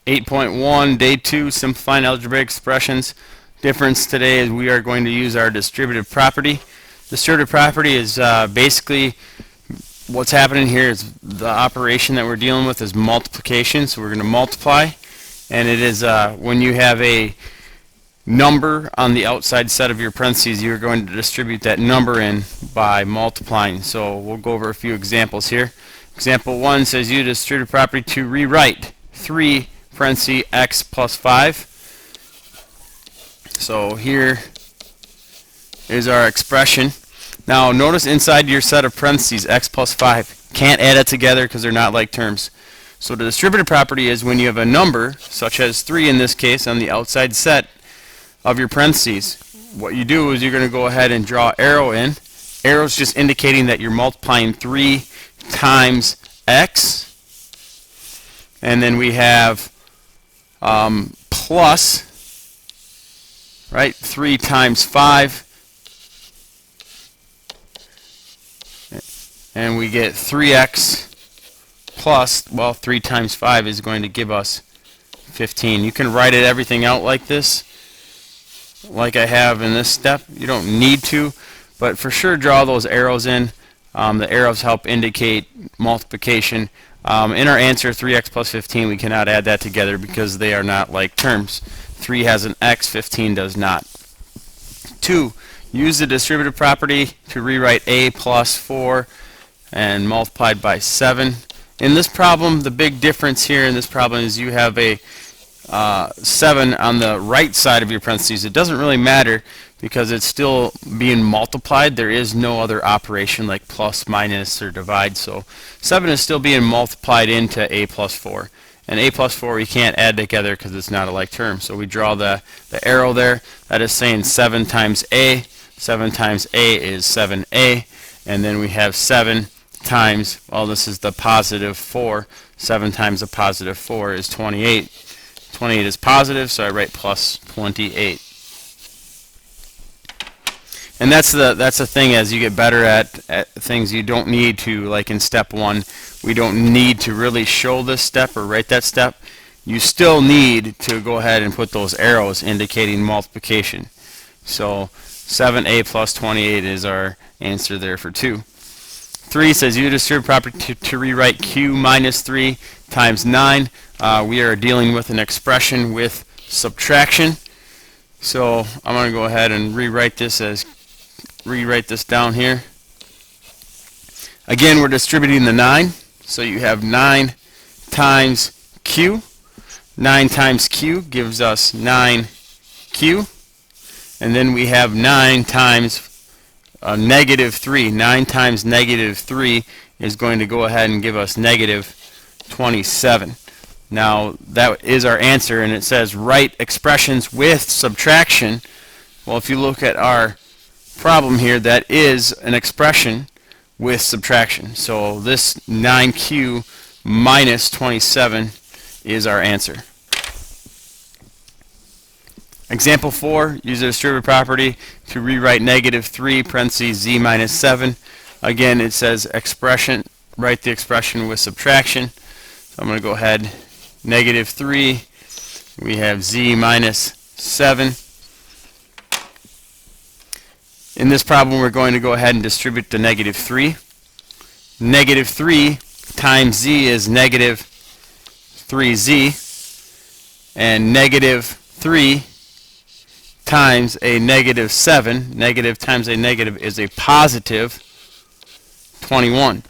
8.1, Day 2, Simplifying Algebraic Expressions. Difference today is we are going to use our distributive property. Distributive property is basically what's happening here is the operation that we're dealing with is multiplication. So we're going to multiply, and it is when you have a number on the outside set of your parentheses, you're going to distribute that number in by multiplying. So we'll go over a few examples here. Example 1 says use distributive property to rewrite 3 parentheses x plus 5. So here is our expression. Now notice inside your set of parentheses x plus 5, can't add it together because they're not like terms. So the distributive property is when you have a number, such as 3 in this case, on the outside set of your parentheses, what you do is you're going to go ahead and draw arrow in. Arrow is just indicating that you're multiplying 3 times x, and then we have plus, right, 3 times 5, and we get 3x plus, well, 3 times 5 is going to give us 15. You can write everything out like this, like I have in this step. You don't need to, but for sure draw those arrows in. The arrows help indicate multiplication. In our answer, 3x plus 15, we cannot add that together because they are not like terms. 3 has an x, 15 does not. 2. Use the distributive property to rewrite a plus 4 and multiplied by 7. In this problem, the big difference here in this problem is you have a 7 on the right side of your parentheses. It doesn't really matter because it's still being multiplied. There is no other operation like plus, minus, or divide. So 7 is still being multiplied into a plus 4. And a plus 4 we can't add together because it's not a like term. So we draw the arrow there. That is saying 7 times a. 7 times a is 7a. And then we have 7 times, well, this is the positive 4. 7 times a positive 4 is 28. 28 is positive, so I write plus 28. And that's the thing, as you get better at things, you don't need to, like in step 1, we don't need to really show this step or write that step. You still need to go ahead and put those arrows indicating multiplication. So 7a plus 28 is our answer there for 2. 3 says use distributive property to rewrite q minus 3 times 9. We are dealing with an expression with subtraction. So I'm going to go ahead and rewrite this down here. Again, we're distributing the 9. So you have 9 times q. 9 times q gives us 9q. And then we have 9 times negative 3. 9 times negative 3 is going to go ahead and give us negative 27. Now that is our answer, and it says write expressions with subtraction. Well, if you look at our problem here, that is an expression with subtraction. So this 9q minus 27 is our answer. Example 4, use the distributive property to rewrite negative 3 parentheses z minus 7. Again, it says expression, write the expression with subtraction. So I'm going to go ahead, negative 3, we have z minus 7. In this problem, we're going to go ahead and distribute the negative 3. Negative 3 times z is negative 3z, and negative 3 times a negative 7, negative times a negative is a positive 21.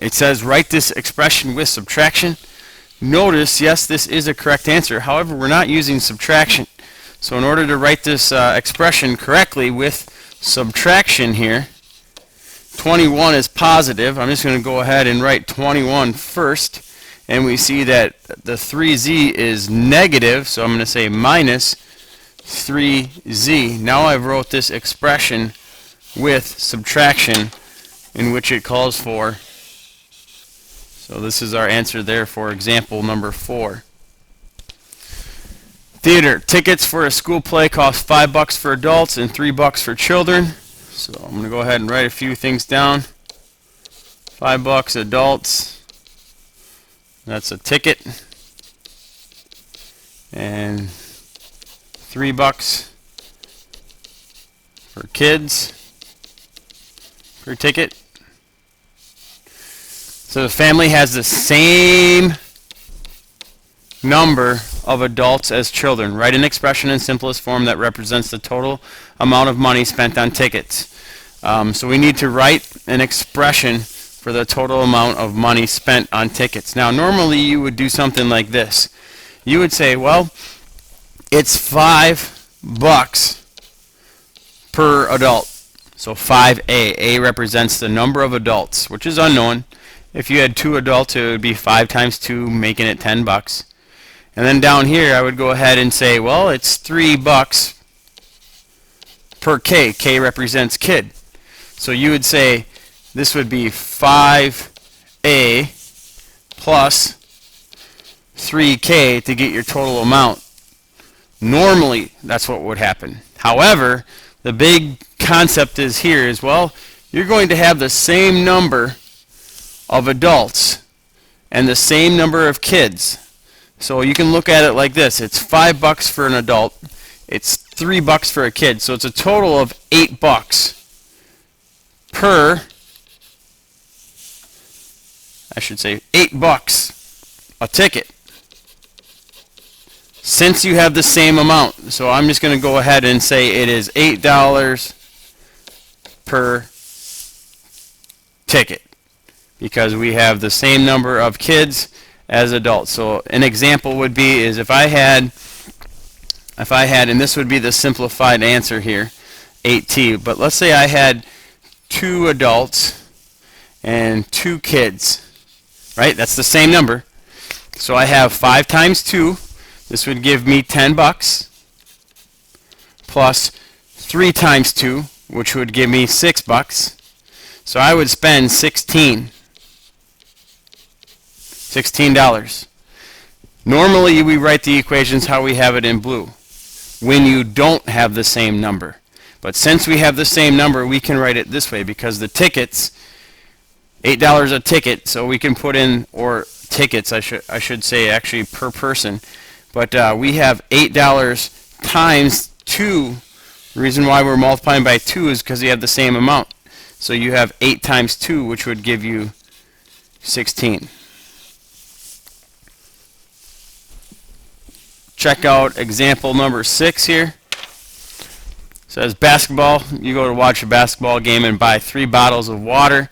It says write this expression with subtraction. Notice, yes, this is a correct answer. However, we're not using subtraction. So in order to write this expression correctly with subtraction here, 21 is positive. I'm just going to go ahead and write 21 first. And we see that the 3z is negative, so I'm going to say minus 3z. Now I've wrote this expression with subtraction in which it calls for. So this is our answer there for example number 4. Theater. Tickets for a school play cost $5 for adults and $3 for children. So I'm going to go ahead and write a few things down. $5 adults. That's a ticket. and $3 for kids per ticket. So the family has the same number of adults as children. Write an expression in simplest form that represents the total amount of money spent on tickets. So we need to write an expression for the total amount of money spent on tickets. Now normally you would do something like this. You would say, well, it's $5 per adult. So 5A. A represents the number of adults, which is unknown. If you had 2 adults, it would be 5 times 2, making it $10. And then down here, I would go ahead and say, well, it's $3 per K. K represents kid. So you would say this would be 5A plus 3K to get your total amount. Normally, that's what would happen. However, the big concept is here is, well, you're going to have the same number of adults and the same number of kids. So you can look at it like this. It's $5 for an adult. It's $3 for a kid. So it's a total of $8 per, I should say $8 a ticket, since you have the same amount. So I'm just going to go ahead and say it is $8 per ticket, because we have the same number of kids as adults. So an example would be is if I had, and this would be the simplified answer here, 8T, but let's say I had 2 adults and 2 kids, right? That's the same number. So I have 5 times 2. This would give me $10 plus 3 times 2, which would give me $6. So I would spend $16. Normally we write the equations how we have it in blue, when you don't have the same number. But since we have the same number, we can write it this way, because the tickets, $8 a ticket, so we can put in, or tickets I should say actually per person, but we have $8 times 2. The reason why we're multiplying by 2 is because you have the same amount. So you have 8 times 2, which would give you 16. Check out example number 6 here. It says basketball. You go to watch a basketball game and buy 3 bottles of water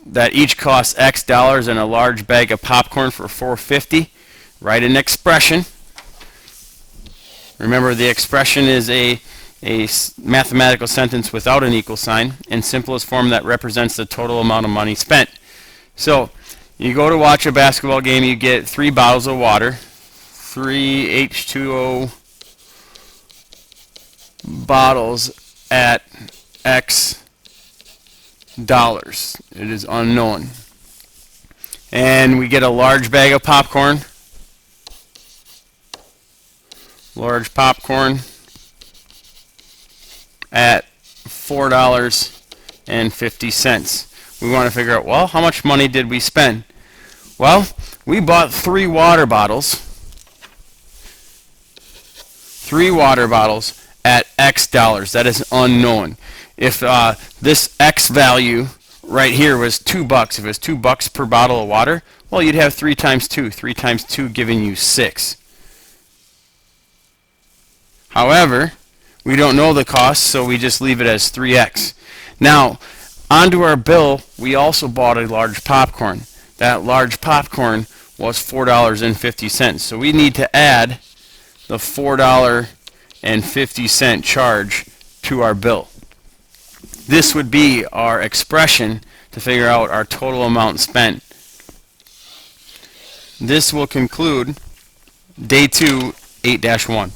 that each costs X dollars, and a large bag of popcorn for $4.50. Write an expression. Remember, the expression is a mathematical sentence without an equal sign in simplest form that represents the total amount of money spent. So you go to watch a basketball game, you get 3 bottles of water, 3 H2O bottles at X dollars. It is unknown. And we get a large bag of popcorn. Large popcorn at $4.50. We want to figure out, well, how much money did we spend? Well, we bought 3 water bottles. 3 water bottles at X dollars. That is unknown. If this X value right here was $2, if it was $2 per bottle of water, well, you'd have 3 times 2. 3 times 2 giving you 6. However, we don't know the cost, so we just leave it as 3x. Now, onto our bill, we also bought a large popcorn. That large popcorn was $4.50. So we need to add the $4.50 charge to our bill. This would be our expression to figure out our total amount spent. This will conclude day 2, 8-1.